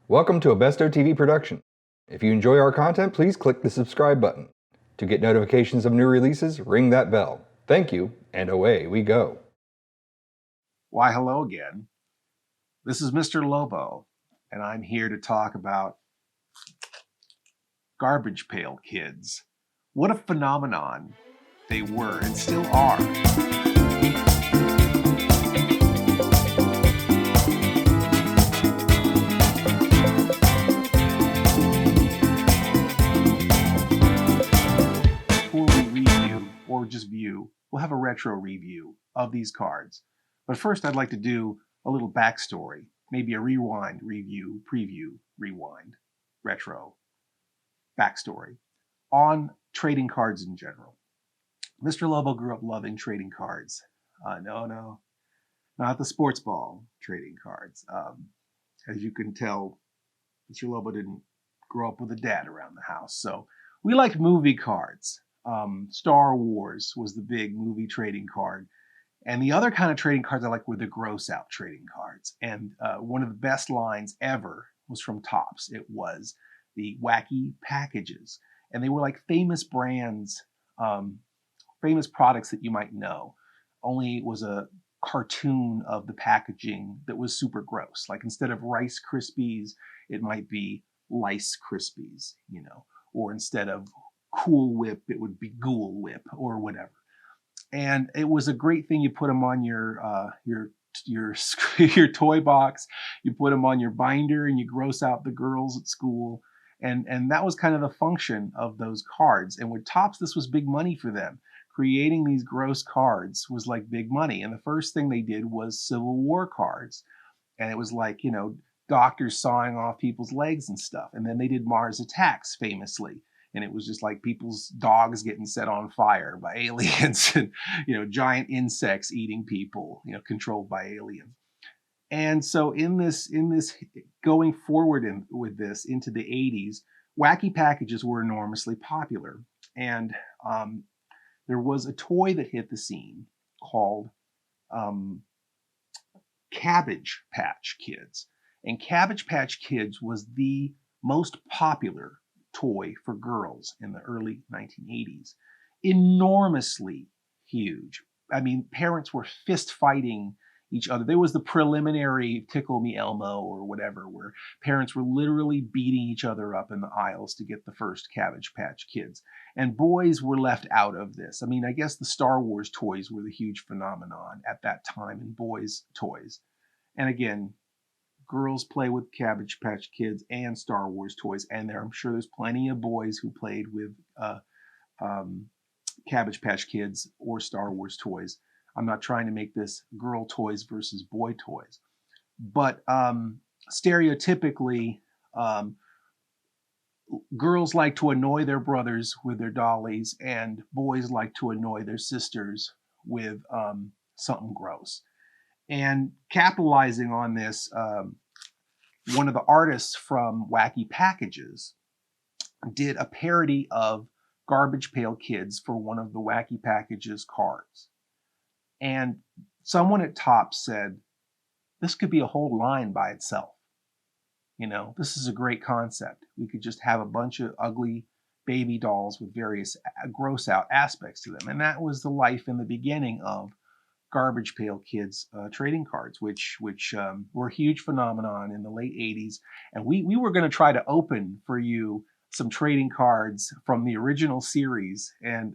Welcome to a Besto TV production. If you enjoy our content, please click the subscribe button. To get notifications of new releases, ring that bell. Thank you, and away we go. Why, hello again. This is Mr. Lobo, and I'm here to talk about Garbage Pail Kids. What a phenomenon they were and still are. Before we review, or just view, we'll have a retro review of these cards. But first, I'd like to do a little backstory, maybe a rewind, review, preview, rewind, retro, backstory on trading cards in general. Mr. Lobo grew up loving trading cards. No, not the sports ball trading cards. As you can tell, Mr. Lobo didn't grow up with a dad around the house. So we liked movie cards. Star Wars was the big movie trading card. And the other kind of trading cards I liked were the gross out trading cards. And one of the best lines ever was from Topps. It was the wacky packages. And they were like famous brands, famous products that you might know. Only it was a cartoon of the packaging that was super gross. Like instead of Rice Krispies, it might be Lice Krispies, or instead of Cool Whip, it would be Ghoul Whip or whatever. And it was a great thing. You put them on your toy box, you put them on your binder, and you gross out the girls at school. And that was kind of the function of those cards. And with Topps, this was big money for them. Creating these gross cards was like big money. And the first thing they did was Civil War cards. And it was like, doctors sawing off people's legs and stuff. And then they did Mars Attacks famously. And it was just like people's dogs getting set on fire by aliens and, giant insects eating people, controlled by aliens. And so in this going forward with this into the 80s, wacky packages were enormously popular. And there was a toy that hit the scene called Cabbage Patch Kids. And Cabbage Patch Kids was the most popular toy for girls in the early 1980s. Enormously huge. I mean, parents were fist fighting each other. There was the preliminary Tickle Me Elmo or whatever, where parents were literally beating each other up in the aisles to get the first Cabbage Patch Kids. And boys were left out of this. I mean, I guess the Star Wars toys were the huge phenomenon at that time in boys' toys. And again, girls play with Cabbage Patch Kids and Star Wars toys, and I'm sure there's plenty of boys who played with Cabbage Patch Kids or Star Wars toys. I'm not trying to make this girl toys versus boy toys, but stereotypically, girls like to annoy their brothers with their dollies, and boys like to annoy their sisters with something gross. And capitalizing on this, one of the artists from Wacky Packages did a parody of Garbage Pail Kids for one of the Wacky Packages cards. And someone at Topps said, this could be a whole line by itself. This is a great concept. We could just have a bunch of ugly baby dolls with various gross out aspects to them. And that was the life in the beginning of Garbage Pail Kids trading cards, which were a huge phenomenon in the late 80s. And we were going to try to open for you some trading cards from the original series. And,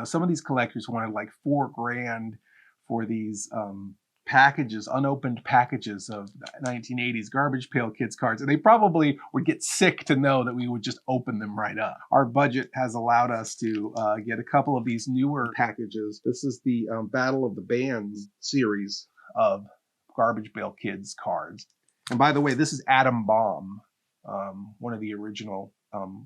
some of these collectors wanted like $4,000 for these packages, unopened packages of 1980s Garbage Pail Kids cards. And they probably would get sick to know that we would just open them right up. Our budget has allowed us to get a couple of these newer packages. This is the Battle of the Bands series of Garbage Pail Kids cards. And by the way, this is Atom Bomb, one of the original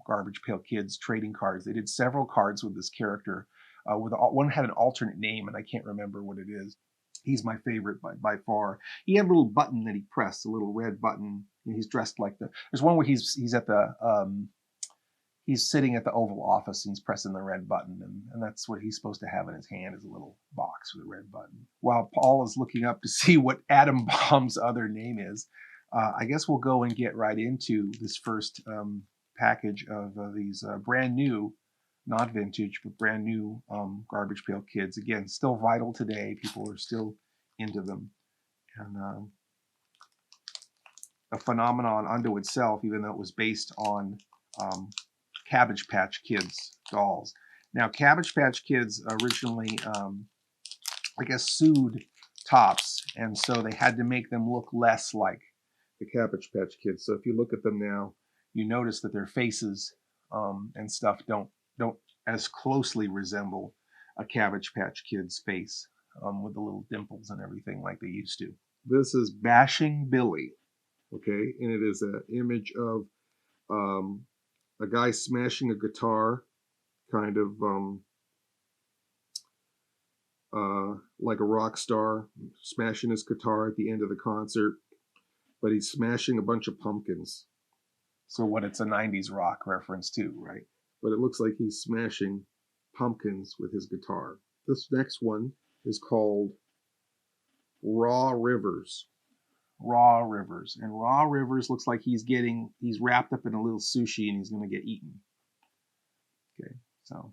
Garbage Pail Kids trading cards. They did several cards with this character. One had an alternate name, and I can't remember what it is. He's my favorite by far. He had a little button that he pressed, a little red button. And he's dressed like there's one where he's at the he's sitting at the Oval Office and he's pressing the red button, and that's what he's supposed to have in his hand, is a little box with a red button. While Paul is looking up to see what Atom Bomb's other name is, I guess we'll go and get right into this first package of these brand new, not vintage, but brand new Garbage Pail Kids. Again, still vital today. People are still into them. And a phenomenon unto itself, even though it was based on Cabbage Patch Kids dolls. Now, Cabbage Patch Kids originally, I guess, sued Topps, and so they had to make them look less like the Cabbage Patch Kids. So if you look at them now, you notice that their faces and stuff don't as closely resemble a Cabbage Patch Kid's face with the little dimples and everything like they used to. This is Bashing Billy, okay, and it is an image of a guy smashing a guitar, kind of like a rock star, smashing his guitar at the end of the concert, but he's smashing a bunch of pumpkins. So what, it's a 90s rock reference too, right? But it looks like he's smashing pumpkins with his guitar. This next one is called Raw Rivers. Raw Rivers. And Raw Rivers looks like he's wrapped up in a little sushi and he's going to get eaten. Okay, so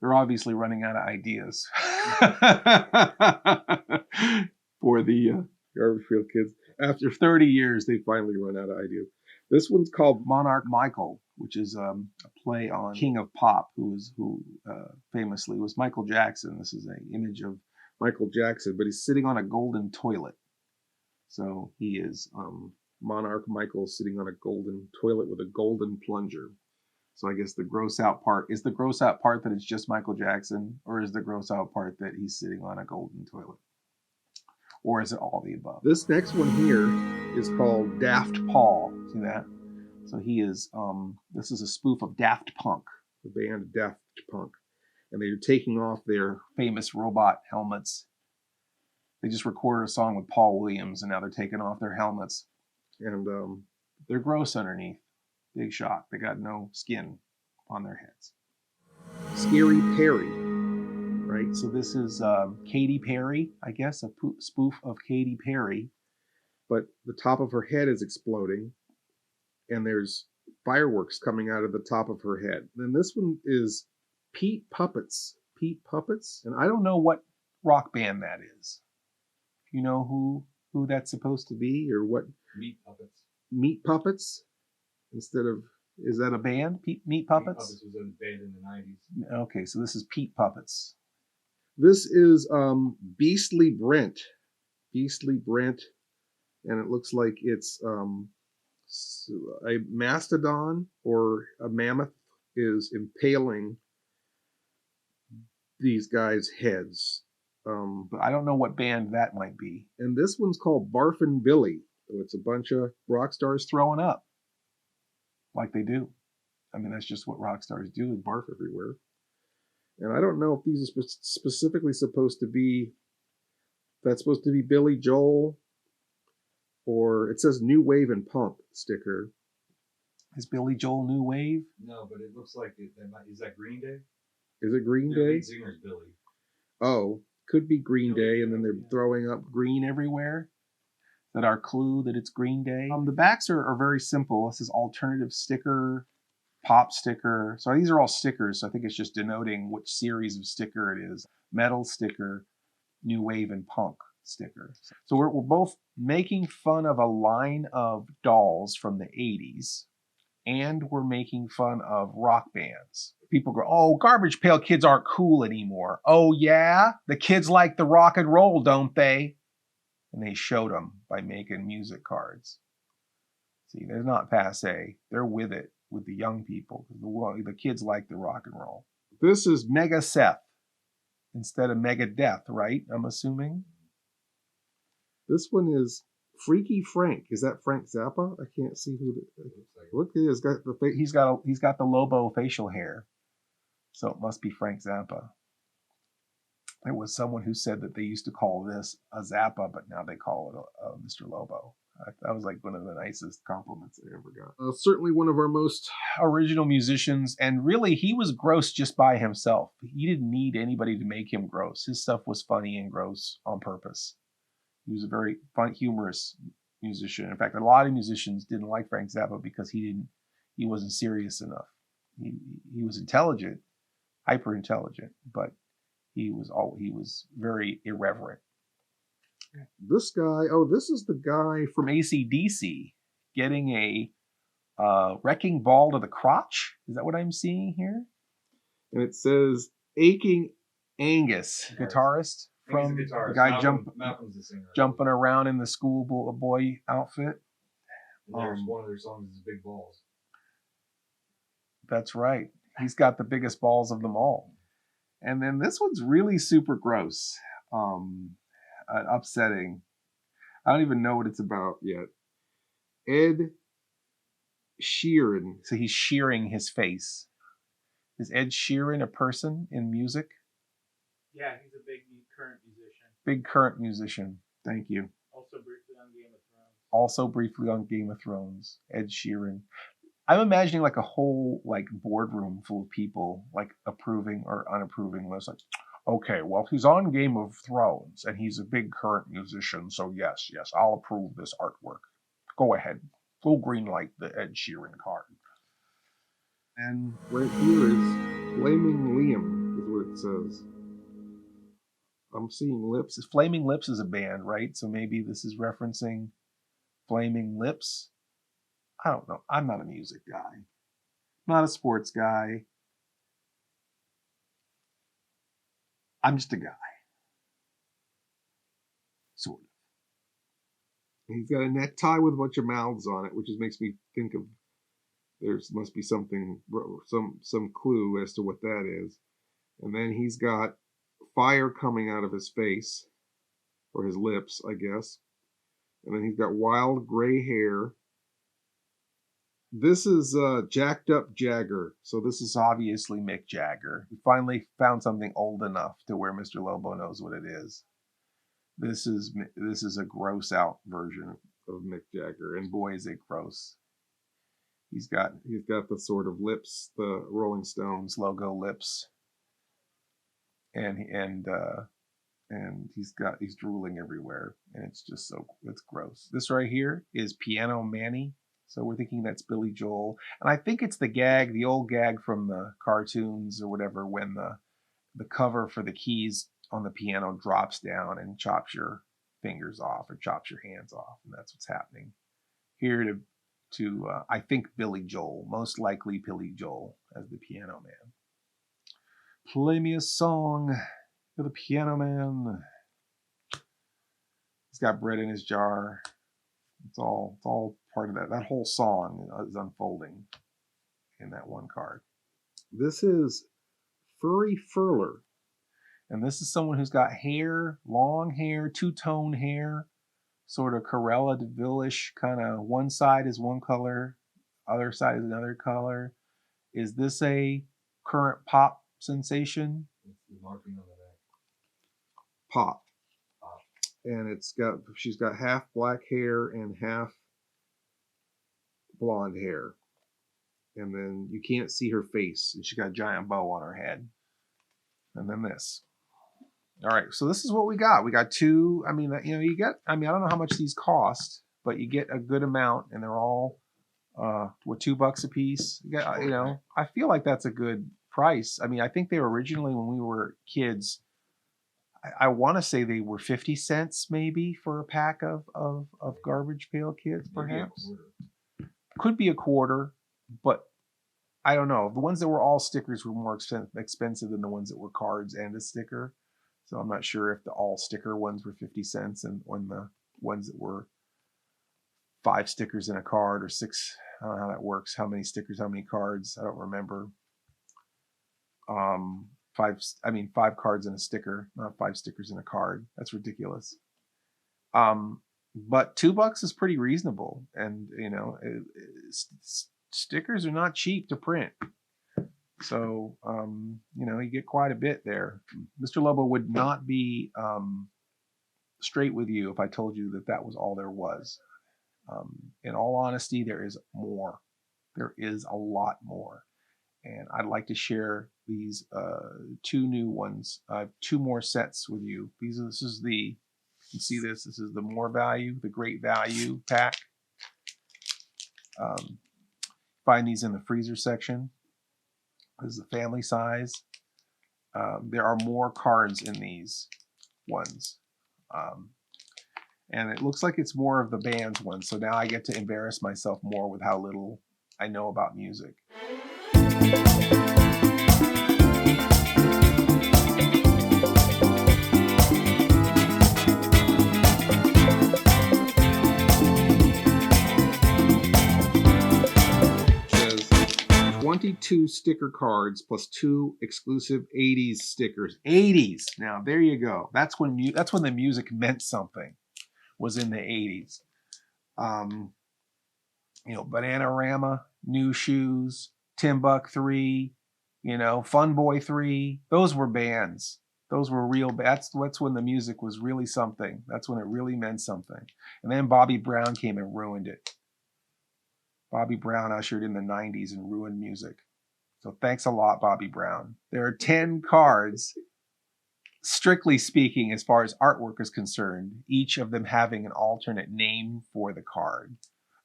they're obviously running out of ideas for the Garbage Pail Kids. After 30 years, they finally run out of ideas. This one's called Monarch Michael, which is a play on King of Pop, who famously was Michael Jackson. This is an image of Michael Jackson, but he's sitting on a golden toilet. So he is Monarch Michael sitting on a golden toilet with a golden plunger. So I guess the gross out part is the gross out part that it's just Michael Jackson, or is the gross out part that he's sitting on a golden toilet? Or is it all the above? This next one here is called Daft Paul. See that? So he is, this is a spoof of Daft Punk, the band Daft Punk. And they're taking off their famous robot helmets. They just recorded a song with Paul Williams, and now they're taking off their helmets. And they're gross underneath. Big shock. They got no skin on their heads. Scary Perry. Right, so this is Katy Perry, I guess, a spoof of Katy Perry. But the top of her head is exploding, and there's fireworks coming out of the top of her head. And this one is Pete Puppets. Pete Puppets? And I don't know what rock band that is. You know who that's supposed to be, or what? Meat Puppets. Meat Puppets? Instead of, is that a band? Meat Puppets? Meat Puppets was a band in the 90s. Okay, so this is Pete Puppets. This is Beastly Brent. Beastly Brent. And it looks like it's a mastodon or a mammoth is impaling these guys' heads. But I don't know what band that might be. And this one's called Barfin' Billy. So it's a bunch of rock stars throwing up. Like they do. I mean, that's just what rock stars do, is barf everywhere. And I don't know if these are specifically supposed to be, that's supposed to be Billy Joel, or it says New Wave and Punk sticker. Is Billy Joel New Wave? No, but it looks like it. Is that Green Day? Is it Green Day? Lead singer's Billy. Oh, could be Green Day, and then they're throwing up green everywhere. That our clue that it's Green Day. The backs are very simple. This is alternative sticker, pop sticker. So these are all stickers. So I think it's just denoting which series of sticker it is. Metal sticker, New Wave, and Punk sticker. So we're both making fun of a line of dolls from the 80s, and we're making fun of rock bands. People go, oh, Garbage Pail Kids aren't cool anymore. Oh, yeah? The kids like the rock and roll, don't they? And they showed them by making music cards. See, they're not passe. They're with it, with the young people. The kids like the rock and roll. This is Mega Seth instead of Mega Death, right? I'm assuming. This one is Freaky Frank. Is that Frank Zappa? I can't see who. Look, he's got the Lobo facial hair, so it must be Frank Zappa. There was someone who said that they used to call this a Zappa, but now they call it a Mr. Lobo. That was like one of the nicest compliments I ever got. Certainly one of our most original musicians, and really he was gross just by himself. He didn't need anybody to make him gross. His stuff was funny and gross on purpose. He was a very fun, humorous musician. In fact, a lot of musicians didn't like Frank Zappa because he wasn't serious enough. He was intelligent, hyper intelligent, but he was very irreverent. This guy, this is the guy From AC/DC, getting a wrecking ball to the crotch. Is that what I'm seeing here? and it says Aching. Angus, guitarist I think from he's a guitarist. the guy Malcolm's the singer. jumping around in the schoolboy outfit. And there's one of their songs is Big Balls. That's right. He's got the biggest balls of them all. And then this one's really super gross, upsetting. I don't even know what it's about yet. Ed Sheeran. So he's shearing his face. Is Ed Sheeran a person in music? Yeah, he's a big current musician. Big current musician. Thank you. Also briefly on Game of Thrones. Also briefly on Game of Thrones. Ed Sheeran. I'm imagining like a whole like boardroom full of people like approving or unapproving this. Like, okay, well he's on Game of Thrones and he's a big current musician, so yes, I'll approve this artwork. Go ahead, go greenlight the Ed Sheeran card. And Right here is Flaming Liam, is what it says. I'm seeing lips. Flaming Lips is a band, right? So maybe this is referencing Flaming Lips. I don't know. I'm not a music guy. Not a sports guy. I'm just a guy. Sort of. He's got a necktie with a bunch of mouths on it, which just makes me think of must be something, some clue as to what that is. And then he's got fire coming out of his face, or his lips, I guess. And then he's got wild gray hair. This is Jacked Up Jagger. So this is obviously Mick Jagger. We finally found something old enough to where Mr. Lobo knows what it is. This is a gross out version of Mick Jagger, and boy is it gross. He's got the sort of lips, the Rolling Stones logo lips, and he's drooling everywhere, and it's gross. This right here is Piano Manny. So we're thinking that's Billy Joel. And I think it's the old gag from the cartoons or whatever, when the cover for the keys on the piano drops down and chops your fingers off or chops your hands off. And that's what's happening here to I think Billy Joel, most likely Billy Joel as the Piano Man. Play me a song for the Piano Man. He's got bread in his jar. It's all part of that. That whole song is unfolding in that one card. This is Furry Furler. And this is someone who's got hair, long hair, two-tone hair, sort of Corella de Vil-ish, kind of one side is one color, other side is another color. Is this a current pop sensation? What's the marking on the back? Pop. And she's got half black hair and half blonde hair. And then you can't see her face. And she's got a giant bow on her head. And then this. All right, so this is what we got. We got two. I mean, you get. I mean, I don't know how much these cost, but you get a good amount, and they're all, $2 a piece. I feel like that's a good price. I mean, I think they were originally, when we were kids, I want to say they were 50 cents maybe for a pack of Garbage Pail Kids, perhaps. Could be a quarter, but I don't know. The ones that were all stickers were more expensive than the ones that were cards and a sticker. So I'm not sure if the all sticker ones were 50 cents and when the ones that were 5 stickers in a card or 6. I don't know how that works. How many stickers, how many cards? I don't remember. 5 cards in a sticker, not 5 stickers in a card. That's ridiculous. But $2 is pretty reasonable. And, stickers are not cheap to print. So, you get quite a bit there. Mr. Lobo would not be straight with you if I told you that was all there was. In all honesty, there is more. There is a lot more. And I'd like to share these 2 new ones, 2 more sets with you. This is the You see this. This is the more value, the great value pack. Find these in the freezer section. This is the family size. There are more cards in these ones. And it looks like it's more of the band's ones. So now I get to embarrass myself more with how little I know about music. Says 22 sticker cards plus 2 exclusive 80s stickers. 80s. Now there you go. That's when the music meant something. Was in the 80s. Bananarama, New Shoes, Timbuk 3, Fun Boy 3. Those were bands. Those were real. That's when the music was really something. That's when it really meant something. And then Bobby Brown came and ruined it. Bobby Brown ushered in the 90s and ruined music. So thanks a lot, Bobby Brown. There are 10 cards. Strictly speaking, as far as artwork is concerned, each of them having an alternate name for the card,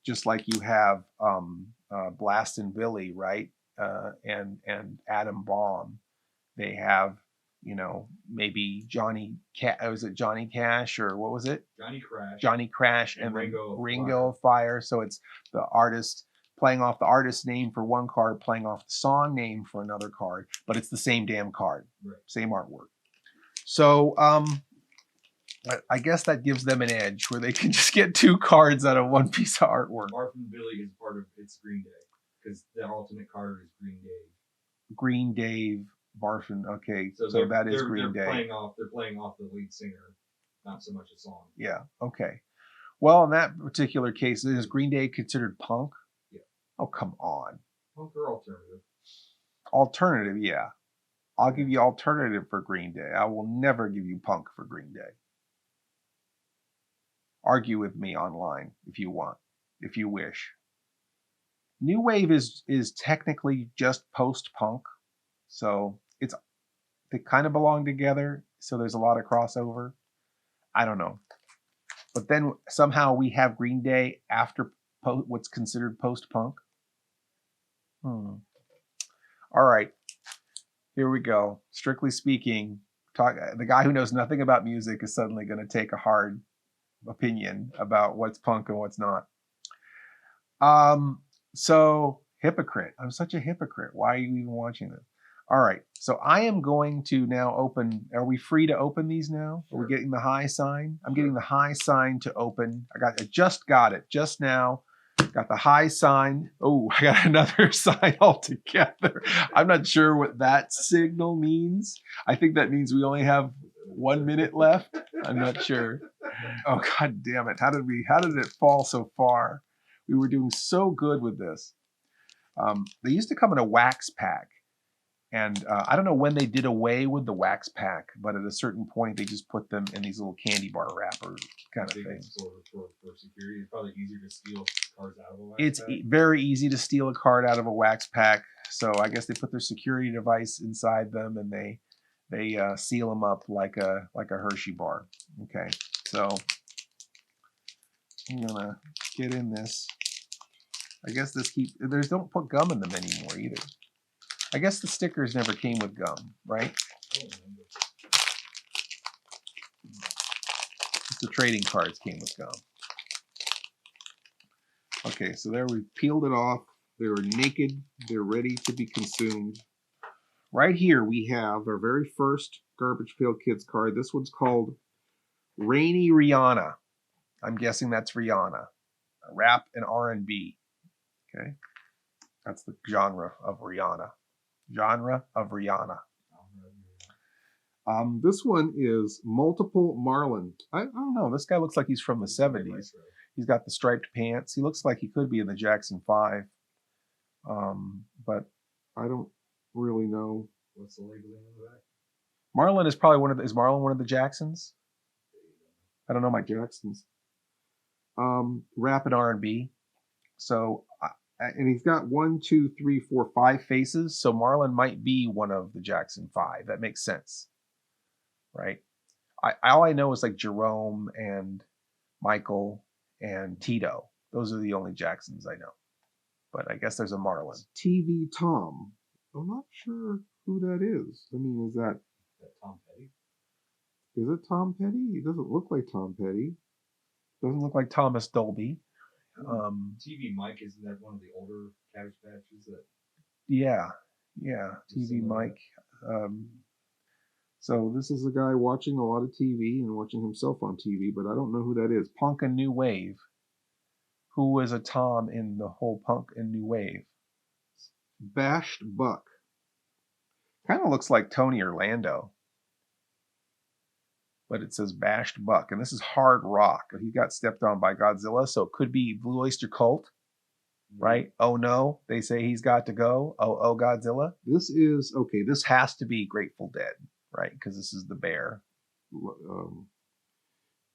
just like you have Blastin' Billy, right? And Adam Bomb. They have, maybe Johnny was it Johnny Cash or what was it? Johnny Crash and Ringo of Fire. So it's the artist playing off the artist's name for one card, playing off the song name for another card, but it's the same damn card, Right. Same artwork. So I guess that gives them an edge where they can just get 2 cards out of one piece of artwork. Barfin' Billy is part of it's Green Day because the alternate card is Green Dave. Green Dave, Barfin. Okay, so they're- that is they're- Green they're Day. They're playing off the lead singer, not so much a song. Yeah. Okay. Well, in that particular case, is Green Day considered punk? Yeah. Oh, come on. Punk or alternative. Alternative, yeah. I'll give you alternative for Green Day. I will never give you punk for Green Day. Argue with me online if you want, if you wish. New wave is technically just post-punk, so they kind of belong together. So there's a lot of crossover. I don't know, but then somehow we have Green Day after what's considered post-punk. All right. Here we go. Strictly speaking, the guy who knows nothing about music is suddenly going to take a hard opinion about what's punk and what's not. So hypocrite. I'm such a hypocrite. Why are you even watching this? All right. So I am going to now open. Are we free to open these now? Are we getting the high sign? I'm getting the high sign to open. I just got it just now. Got the high sign. Oh, I got another sign altogether. I'm not sure what that signal means. I think that means we only have 1 minute left. I'm not sure. Oh, God damn it. How did it fall so far? We were doing so good with this. They used to come in a wax pack. And I don't know when they did away with the wax pack, but at a certain point, they just put them in these little candy bar wrapper kind of things. For security, it's probably easier to steal cards out of a wax It's pack. very easy to steal a card out of a wax pack. So I guess they put their security device inside them and they seal them up like a Hershey bar. Okay, so I'm gonna get in this. I guess don't put gum in them anymore either. I guess the stickers never came with gum, right? I don't remember. Just the trading cards came with gum. Okay, so there we Peeled it off. They were naked. They're ready to be consumed. right here We have our very first Garbage Pail Kids card. This one's called Rainy Rihanna. I'm guessing that's Rihanna. Rap and R&B. Okay. That's the genre of Rihanna. This one is Multiple Marlin. I don't know. This guy looks like he's from the 70s. He's got the striped pants. He looks like he could be in the Jackson 5. But I don't really know. What's the labeling on the back? Marlon is probably is Marlon one of the Jacksons? I don't know my Jacksons. rap and R&B. So And he's got 1, 2, 3, 4, 5 5 faces. So Marlon might be one of the Jackson 5. That makes sense. Right? All I know is like Jerome and Michael and Tito. Those are the only Jacksons I know. But I guess there's a Marlin. TV Tom. I'm not sure who that is. I mean, is that Tom Petty? Is it Tom Petty? He doesn't look like Tom Petty. Doesn't look like Thomas Dolby. TV Mike, isn't that one of the older Cabbage Patches? Yeah, TV Similar. Mike. So this is a guy watching a lot of TV and watching himself on TV, but I don't know who that is. Punk and New Wave. Who was a Tom in the whole Punk and New Wave? Bashed Buck. Kind of looks like Tony Orlando. But it says Bashed Buck. And this is hard rock. He got stepped on by Godzilla, so it could be Blue Oyster Cult, right? Oh no, they say he's got to go. Oh, Godzilla. This is, okay, This has to be Grateful Dead, right? Because this is the bear,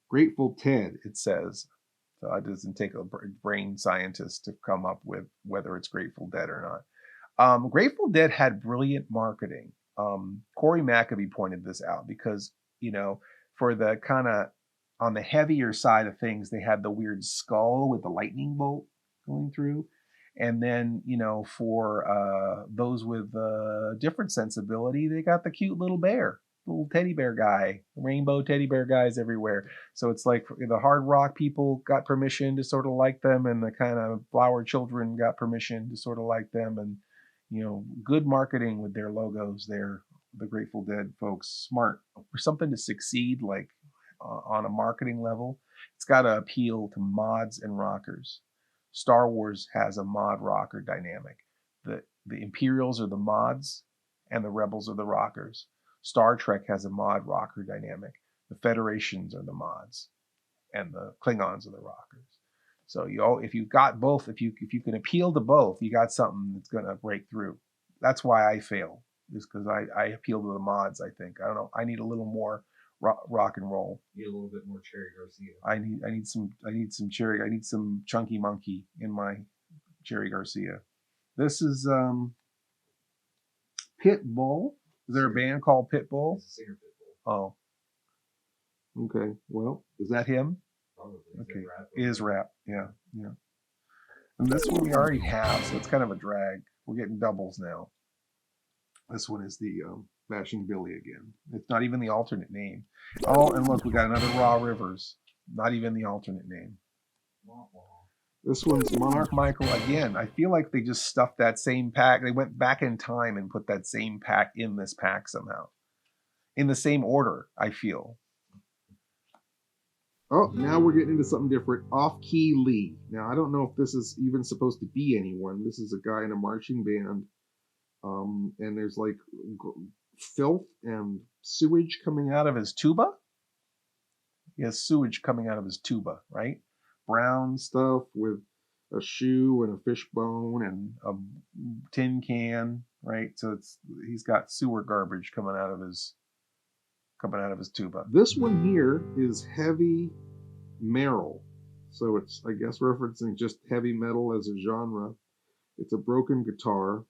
Grateful Ted. it says. So it doesn't take a brain scientist to come up with whether it's Grateful Dead or not. Grateful Dead had brilliant marketing. Corey McAbee pointed this out because, for the kind of on the heavier side of things, they had the weird skull with the lightning bolt going through. And then, for those with different sensibility, they got the cute little bear, little teddy bear guy, rainbow teddy bear guys everywhere. So it's like the hard rock people got permission to sort of like them, and the kind of flower children got permission to sort of like them. And, good marketing with their logos there. The Grateful Dead folks, smart. For something to succeed, like on a marketing level, it's got to appeal to mods and rockers. Star Wars has a mod rocker dynamic. The Imperials are the mods and the Rebels are the rockers. Star Trek has a mod rocker dynamic. The Federations are the mods and the Klingons are the rockers. So if you've got both, if you can appeal to both, you got something that's going to break through. That's why I fail, is because I appeal to the mods. I think, I don't know, I need a little more rock and roll. Need a little bit more Cherry Garcia. I need some Cherry. I need some Chunky Monkey in my Cherry Garcia. This is Pitbull. Is there a band called Pitbull? It's a singer Pitbull. Oh, Okay, well, is that him? Probably. Okay, Rap is rap. Yeah. And this one we already have, so it's kind of a drag. We're getting doubles now. This one is the Bashing Billy again. It's not even the alternate name. Oh, and look, we got another Raw Rivers. Not even the alternate name. this one's Monarch Michael again. I feel like they just stuffed that same pack. They went back in time and put that same pack in this pack somehow. In the same order, I feel. Oh, now we're getting into something different. Off-Key Lee. Now, I don't know if this is even supposed to be anyone. This is a guy in a marching band. And there's like filth and sewage coming out Out of his tuba? He has sewage coming out of his tuba, right? Brown stuff with a shoe and a fishbone and a tin can, right? So he's got sewer garbage coming out of his tuba. This one here is heavy metal. So it's, I guess, referencing just heavy metal as a genre. It's a broken guitar.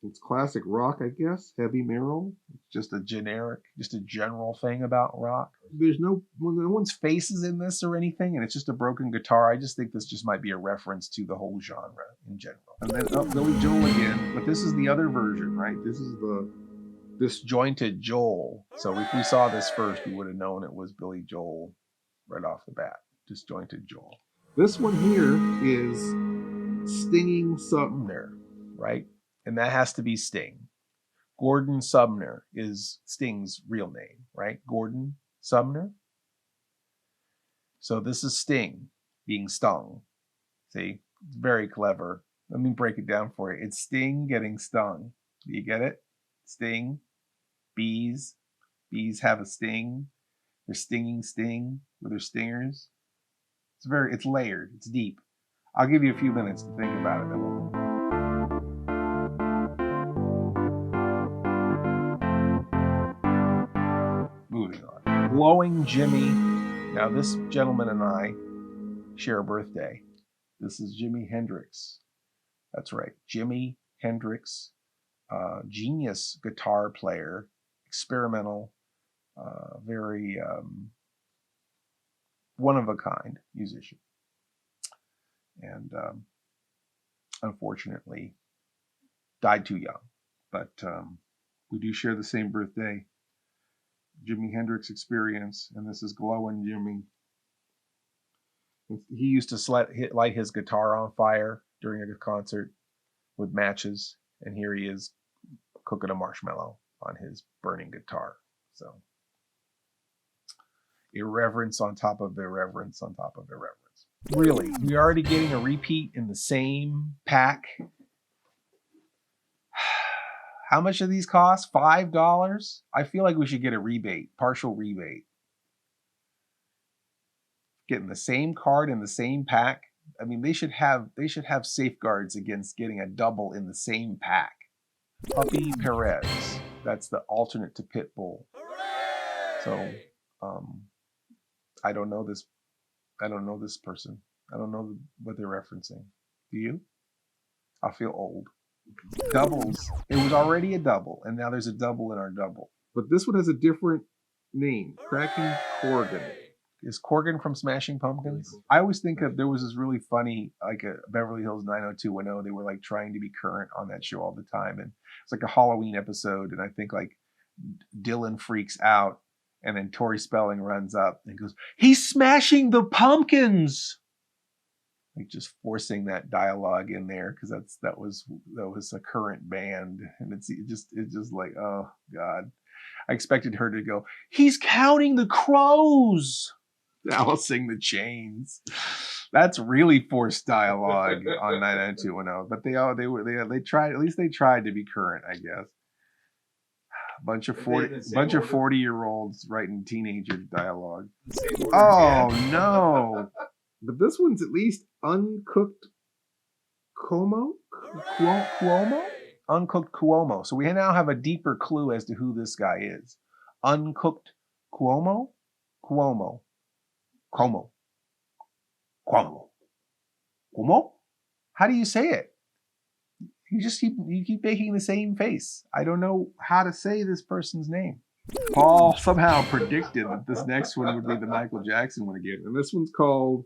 It's classic rock, I guess. Heavy metal. Just a general thing about rock. There's no one's faces in this or anything, and it's just a broken guitar. I just think this just might be a reference to the whole genre in general. And then Billy Joel again, but this is the other version, right? This is the disjointed Joel. So if we saw this first, we would have known it was Billy Joel right off the bat. Disjointed Joel. This one here is Stinging Sumner, right? And that has to be Sting. Gordon Sumner is Sting's real name, right? Gordon Sumner. So this is Sting being stung. See, it's very clever. Let me break it down for you. It's Sting getting stung. Do you get it? Sting, bees. Bees have a sting. They're stinging Sting with their stingers. It's layered. It's deep. I'll give you a few minutes to think about it. Then we'll moving on. Glowing Jimmy. Now this gentleman and I share a birthday. This is Jimi Hendrix. That's right. Jimi Hendrix, genius guitar player, experimental, very one of a kind musician, and unfortunately died too young. But we do share the same birthday, Jimi Hendrix Experience, and this is Glowin' Jimmy. He used to light his guitar on fire during a concert with matches, and here he is cooking a marshmallow on his burning guitar. So irreverence on top of irreverence on top of irreverence. Really, we're already getting a repeat in the same pack. How much do these cost? $5? I feel like we should get a rebate, partial rebate. Getting the same card in the same pack. I mean, they should have safeguards against getting a double in the same pack. Puppy Perez. That's the alternate to Pitbull. So, I don't know this. I don't know this person. I don't know what they're referencing. Do you? I feel old. Doubles. It was already a double, and now there's a double in our double. But this one has a different name. Kraken Corgan. Is Corgan from Smashing Pumpkins? I always think of, there was this really funny, like a Beverly Hills 90210. They were like trying to be current on that show all the time. And it's like a Halloween episode. And I think like Dylan freaks out. And then Tori Spelling runs up and goes, "He's smashing the pumpkins." Like just forcing that dialogue in there because that was a current band. And it's just like, oh God. I expected her to go, "He's counting the crows." Alice Sing the Chains. That's really forced dialogue on 90210. But they tried, at least they tried to be current, I guess. Bunch of 40-year-olds writing teenager dialogue. Oh no. But this one's at least uncooked Cuomo? Uncooked Cuomo. So we now have a deeper clue as to who this guy is. Uncooked Cuomo? Cuomo. How do you say it? You keep making the same face. I don't know how to say this person's name. Paul somehow predicted that this next one would be the Michael Jackson one again. And this one's called...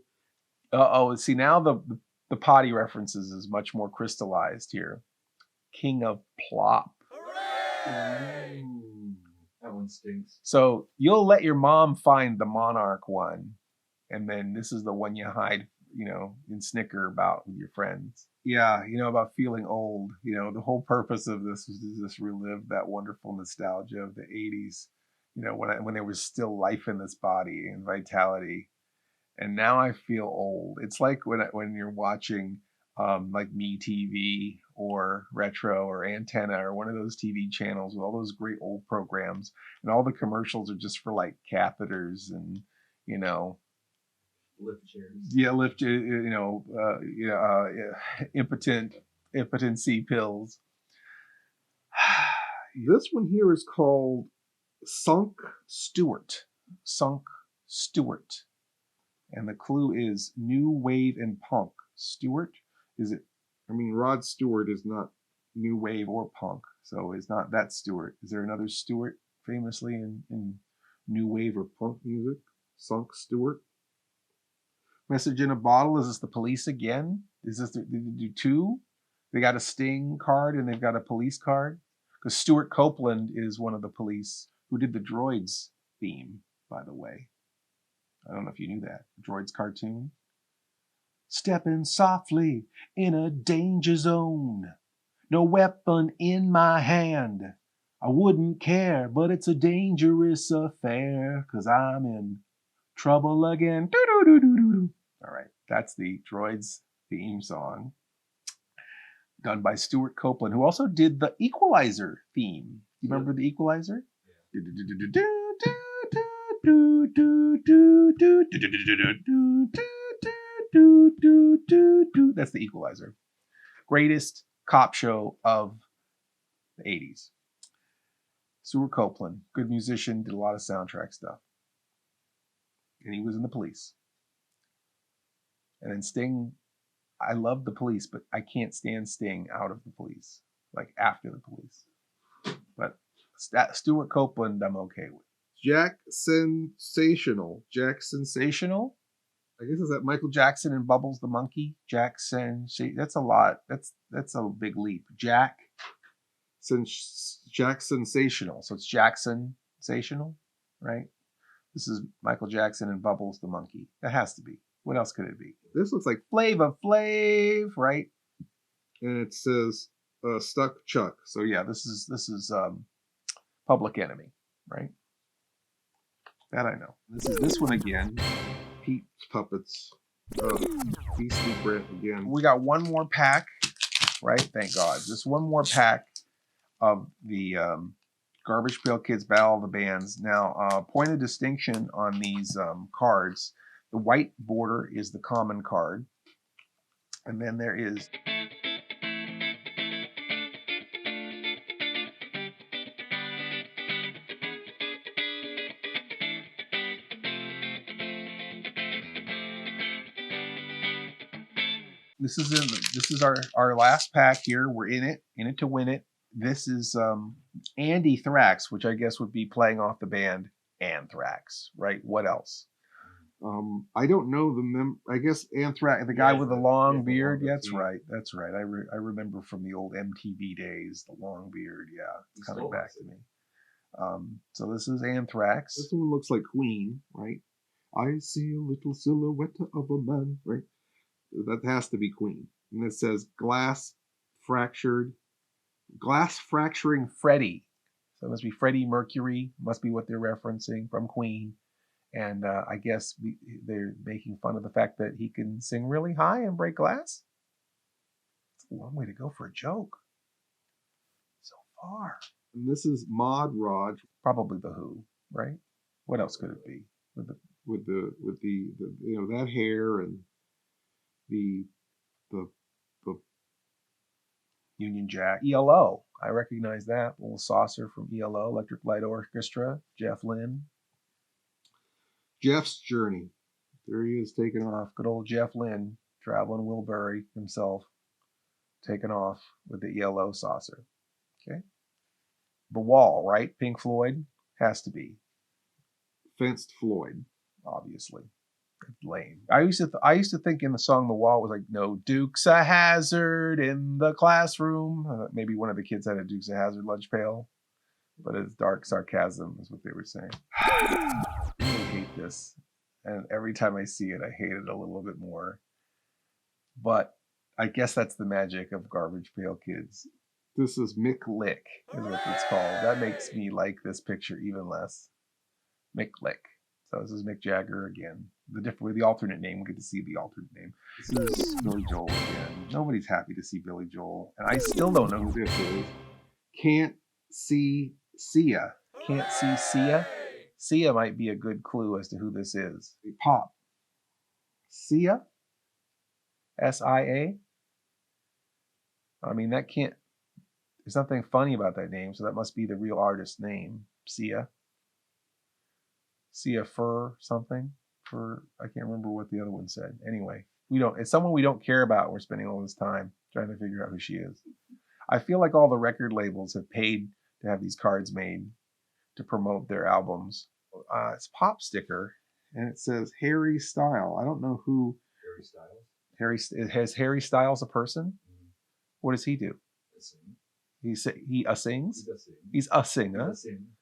See, now the potty references is much more crystallized here. King of Plop. That one stinks. So you'll let your mom find the Monarch one, and then this is the one you hide, and snicker about with your friends. Yeah, about feeling old. The whole purpose of this was to just relive that wonderful nostalgia of the 80s, when there was still life in this body and vitality. And now I feel old. It's like when you're watching like MeTV or Retro or Antenna or one of those TV channels with all those great old programs, and all the commercials are just for like catheters and lift chairs. Yeah, impotency pills. This one here is called Sunk Stewart. And the clue is new wave and punk. Stewart? Is it? I mean, Rod Stewart is not new wave or punk, so it's not that Stewart. Is there another Stewart famously in new wave or punk music? Sunk Stewart. Message in a Bottle. Is this the Police again? Did they do two? They got a Sting card and they've got a Police card? Because Stuart Copeland is one of the Police who did the Droids theme, by the way. I don't know if you knew that. Droids cartoon. Stepping softly in a danger zone. No weapon in my hand. I wouldn't care, but it's a dangerous affair, 'cause I'm in trouble again. Doo-doo-doo-doo-doo. All right, that's the Droids theme song, done by Stuart Copeland, who also did the Equalizer theme. You remember the Equalizer? Yeah. That's the Equalizer. Greatest cop show of the 80s. Stuart Copeland, good musician, did a lot of soundtrack stuff. And he was in the Police. And then Sting, I love the Police, but I can't stand Sting out of the Police, like after the Police. But Stuart Copeland, I'm okay with. Jack Sensational. Jack Sensational. I guess is that Michael Jackson and Bubbles the monkey. Jackson. That's a lot. That's a big leap. Jack Sensational. So it's Jackson Sensational, right? This is Michael Jackson and Bubbles the monkey. That has to be. What else could it be? This looks like, Flava Flav, right? and it says Stuck Chuck. So yeah, this is Public Enemy, right? That I know. This is this one again. Pete. Puppets. Beastly Brent again. We got one more pack, right? Thank God. Just one more pack of the Garbage Pail Kids Battle of the Bands. Now, point of distinction on these cards: the white border is the common card, and then there is. This is our last pack here. We're in it to win it. This is Andy Thrax, which I guess would be playing off the band Anthrax, right? What else? I don't know I guess Anthrax, the guy with the long beard. Yeah, that's right. That's right. I remember from the old MTV days, the long beard. Yeah, it's coming back to me. So this is Anthrax. This one looks like Queen, right? I see a little silhouette of a man, right? That has to be Queen. And it says glass fracturing Freddie. So it must be Freddie Mercury, must be what they're referencing from Queen. And I guess they're making fun of the fact that he can sing really high and break glass. It's a long way to go for a joke. So far. And this is Mod Rod. Probably the Who, right? What else could it be? With the that hair and the Union Jack. ELO. I recognize that. Little saucer from ELO, Electric Light Orchestra, Jeff Lynne. Jeff's Journey. There he is taking off. Good old Jeff Lynne, traveling Wilbury himself, taking off with the ELO saucer. Okay. The Wall, right? Pink Floyd has to be. Fenced Floyd, obviously. Lame. I used to think in the song The Wall was like, no Dukes a Hazard in the classroom. Maybe one of the kids had a Dukes a Hazard lunch pail, but it's dark sarcasm is what they were saying. I really hate this, and every time I see it, I hate it a little bit more. But I guess that's the magic of Garbage Pail Kids. This is Mick Lick is what it's called. That makes me like this picture even less. Mick Lick. So this is Mick Jagger again. The alternate name. We get to see the alternate name. This is Billy Joel again. Nobody's happy to see Billy Joel, and I still don't know who this is. Can't see Sia. Can't see Sia. Sia might be a good clue as to who this is. Pop. Sia. S-I-A. I mean, that can't. There's nothing funny about that name, so that must be the real artist name. Sia. Sia Fur something. I can't remember what the other one said. Anyway, it's someone we don't care about. We're spending all this time trying to figure out who she is. I feel like all the record labels have paid to have these cards made to promote their albums. It's a pop sticker, and it says Harry Style. I don't know who. Harry Styles. Has Harry Styles a person? Mm-hmm. What does he do? He sings. He's a singer.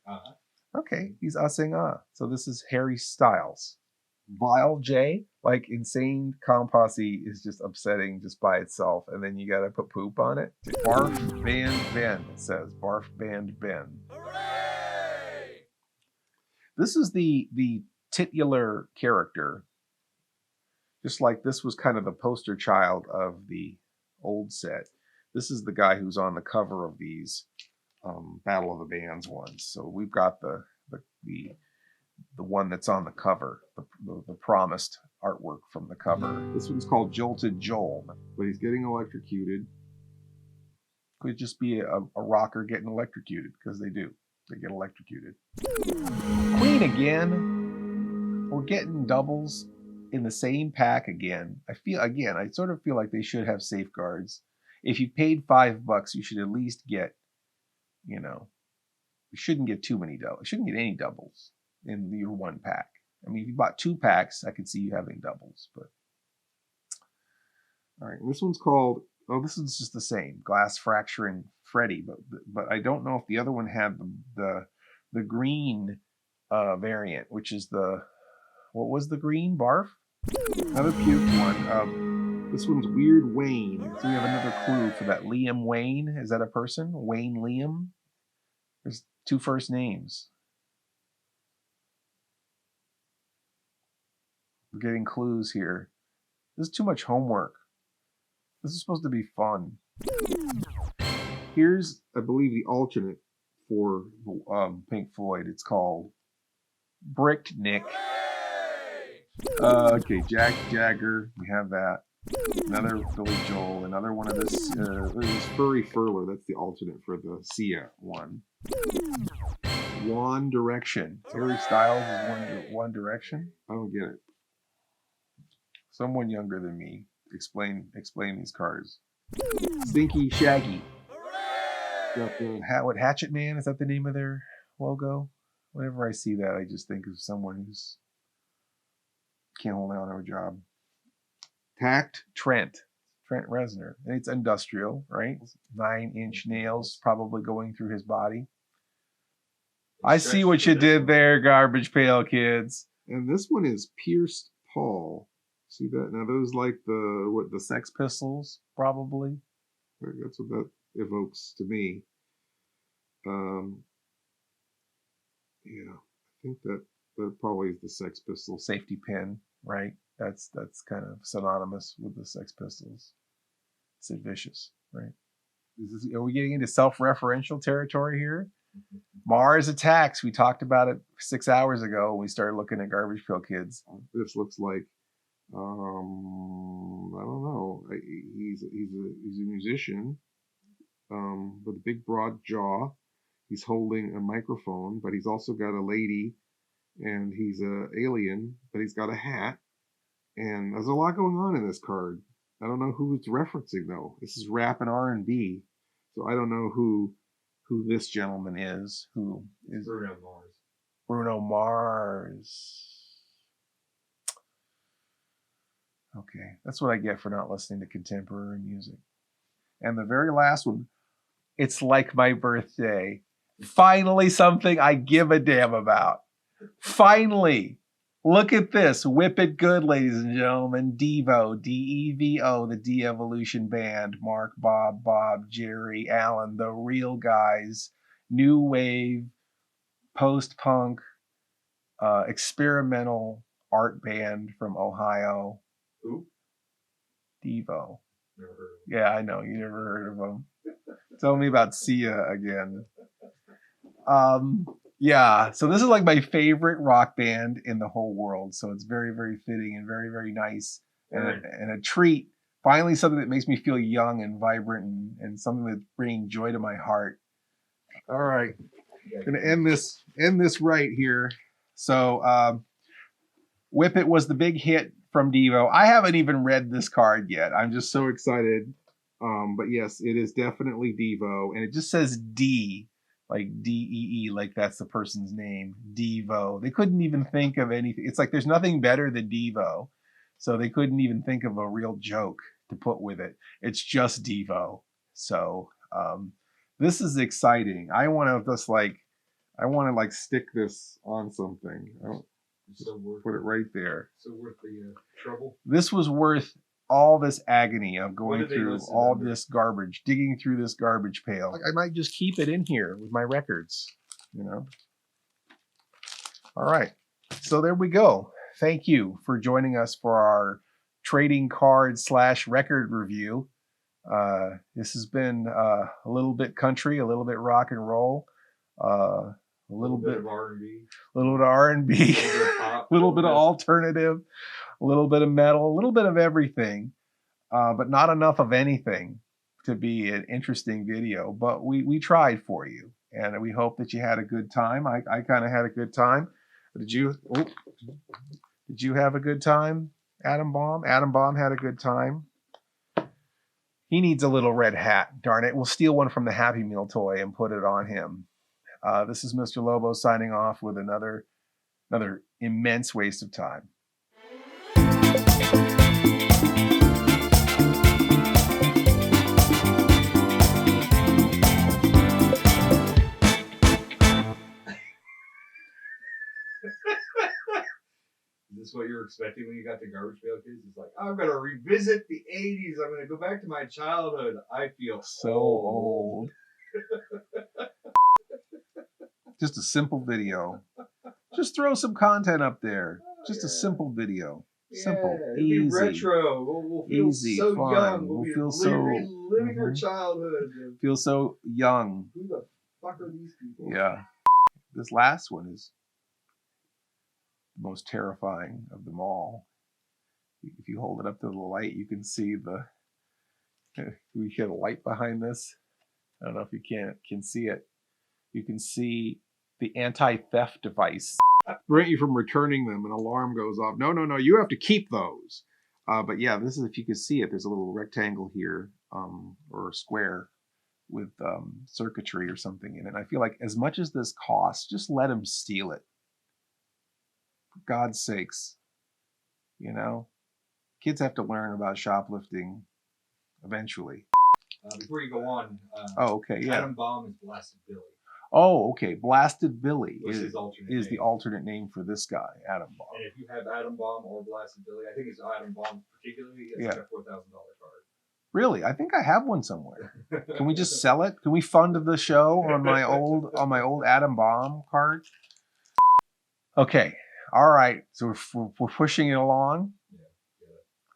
Uh-huh. Okay, he's ussing So this is Harry Styles. Vile J, like Insane Composse is just upsetting just by itself, and then you gotta put poop on it. Barf Band Ben, it says. Barf Band Ben. Hooray! This is the titular character. Just like this was kind of the poster child of the old set. This is the guy who's on the cover of these Battle of the Bands ones. So we've got the one that's on the cover, the promised artwork from the cover. This one's called Jolted Joel, but he's getting electrocuted. Could just be a rocker getting electrocuted, because they do. They get electrocuted. Queen again. We're getting doubles in the same pack again. I sort of feel like they should have safeguards. If you paid $5, you should at least get, you shouldn't get too many doubles. You shouldn't get any doubles. in your 1 pack. I mean, if you bought 2 packs, I could see you having doubles. But All right, and this one's called. oh, this is just the same Glass Fracturing Freddy, but I don't know if the other one had the green variant, which is what was the green? Barf? Another puke one. This one's Weird Wayne. So we have another clue for that. Liam Wayne. Is that a person? Wayne Liam? There's 2 first names. We're getting clues here. This is too much homework. This is supposed to be fun. Here's, I believe, the alternate for Pink Floyd. It's called Bricked Nick. Okay, Jack Jagger. We have that. Another Billy Joel. Another one of this. There's Furry Furler. That's the alternate for the Sia one. One Direction. Harry Styles is One Direction. I don't get it. Someone younger than me. Explain these cars. Stinky Shaggy. Got the what Hatchet Man? Is that the name of their logo? Whenever I see that, I just think of someone who's can't hold down their job. Tact. Trent Reznor. And it's industrial, right? 9-inch nails probably going through his body. I see what you did there, Garbage Pail Kids. And this one is Pierced Paul. See that? Now those like the Sex Pistols, probably. That's what that evokes to me. Yeah, I think that probably is the Sex Pistols. Safety pin, right? That's kind of synonymous with the Sex Pistols. Sid Vicious, right? Are we getting into self-referential territory here? Mars Attacks. We talked about it 6 hours ago when we started looking at Garbage Pail Kids. This looks like I don't know. He's a musician with a big broad jaw. He's holding a microphone, but he's also got a lady, and he's a alien, but he's got a hat. And there's a lot going on in this card. I don't know who it's referencing though. This is rap and R&B, so I don't know who this gentleman is. Who is Bruno Mars? Bruno Mars. Okay, that's what I get for not listening to contemporary music. And the very last one, It's Like My Birthday. Finally, something I give a damn about. Finally, look at this. Whip It Good, ladies and gentlemen. Devo, D-E-V-O, the De-Evolution Band. Mark, Bob, Jerry, Alan, the real guys. New wave, post-punk, experimental art band from Ohio. Who? Devo. Never heard of him. Yeah, I know. You never heard of them. Tell me about Sia again. Yeah, so this is like my favorite rock band in the whole world. So it's very, very fitting and very, very nice. And a treat. Finally, something that makes me feel young and vibrant and something that's bringing joy to my heart. All right. Gonna end this right here. So Whip It was the big hit from Devo. I haven't even read this card yet. I'm just so excited. but yes, it is definitely Devo, And it just says D, like D-E-E, like that's the person's name. Devo. They couldn't even think of anything. It's like there's nothing better than Devo. So they couldn't even think of a real joke to put with it. It's just Devo. So this is exciting. I want to stick this on something. So worth Put it right there. So worth the trouble. This was worth all this agony of going What did they through list it all under? this garbage, digging through this garbage pail. I might just keep it in here with my records, All right. So there we go. Thank you for joining us for our trading card / record review. This has been a little bit country, a little bit rock and roll, a little bit of R&B, a little bit of R&B, a little bit of pop, a little bit of alternative, a little bit of metal, a little bit of everything, but not enough of anything to be an interesting video. But we tried for you, and we hope that you had a good time. I kind of had a good time. Did you have a good time, Adam Bomb? Adam Bomb had a good time. He needs a little red hat. Darn it. We'll steal one from the Happy Meal toy and put it on him. This is Mr. Lobo signing off with another Another immense waste of time. Is this what you were expecting when you got to Garbage Pail Kids? It's like, I'm going to revisit the 80s. I'm going to go back to my childhood. I feel So old. Just a simple video. Just throw some content up there. Just a simple video. Simple, Yeah, it'll be easy. retro. We'll feel Easy, so fun. young. We'll be feel so- reliving our Mhm. childhood. Feel so young. Who the fuck are these people? Yeah. This last one is the most terrifying of them all. If you hold it up to the light, you can see the. We get a light behind this. I don't know if you can see it. You can see the anti-theft device. Prevent you from returning them. An alarm goes off. No, you have to keep those. But yeah, this is, if you can see it, there's a little rectangle here, or a square with circuitry or something in it. And I feel like as much as this costs, just let them steal it. For God's sakes, you know, kids have to learn about shoplifting eventually. Before you go on, Oh, okay, yeah. Adam Bomb is Blasted Billy. Oh, okay. Blasted Billy Which is is alternate the name. alternate name for this guy, Adam Bomb. And if you have Adam Bomb or Blasted Billy, I think it's Adam Bomb particularly, it's like a $4,000 card. Really? I think I have one somewhere. Can we just sell it? Can we fund the show on my old Adam Bomb card? Okay. All right. So we're pushing it along. Yeah.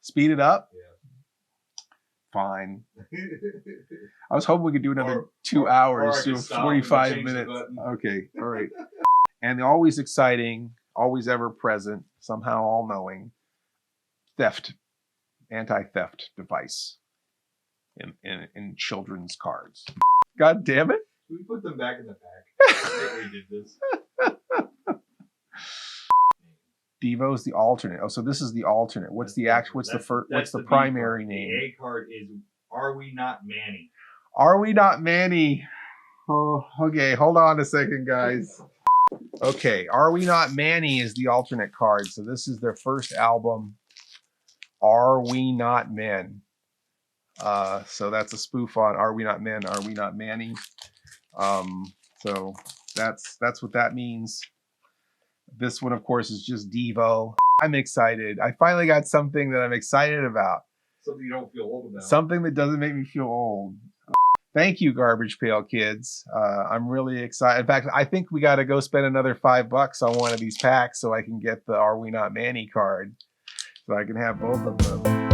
Speed it up. Yeah. Fine. I was hoping we could do another Or- 2 or hours, I could so stop and 45 change the minutes. button. Okay. All right. And the always exciting, always ever present, somehow all knowing anti-theft device in children's cards. God damn it. We put them back in the pack. We did this. Devo's the alternate. Oh, so this is the alternate. What's the act? What's the first? What's the B primary card. name? The A card is Are We Not Manny? Are We Not Manny? Oh, okay. Hold on a second, guys. Okay, Are We Not Manny is the alternate card. So this is their first album, Are We Not Men? So that's a spoof on Are We Not Men? Are We Not Manny? So that's what that means. This one, of course, is just Devo. I'm excited. I finally got something that I'm excited about. Something you don't feel old about. Something that doesn't make me feel old. Thank you, Garbage Pail Kids. I'm really excited. In fact, I think we got to go spend another $5 on one of these packs so I can get the Are We Not Manny card. So I can have both of them.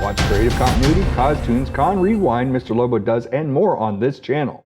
Watch Creative Continuity, Cause Tunes, Con Rewind, Mr. Lobo Does, and more on this channel.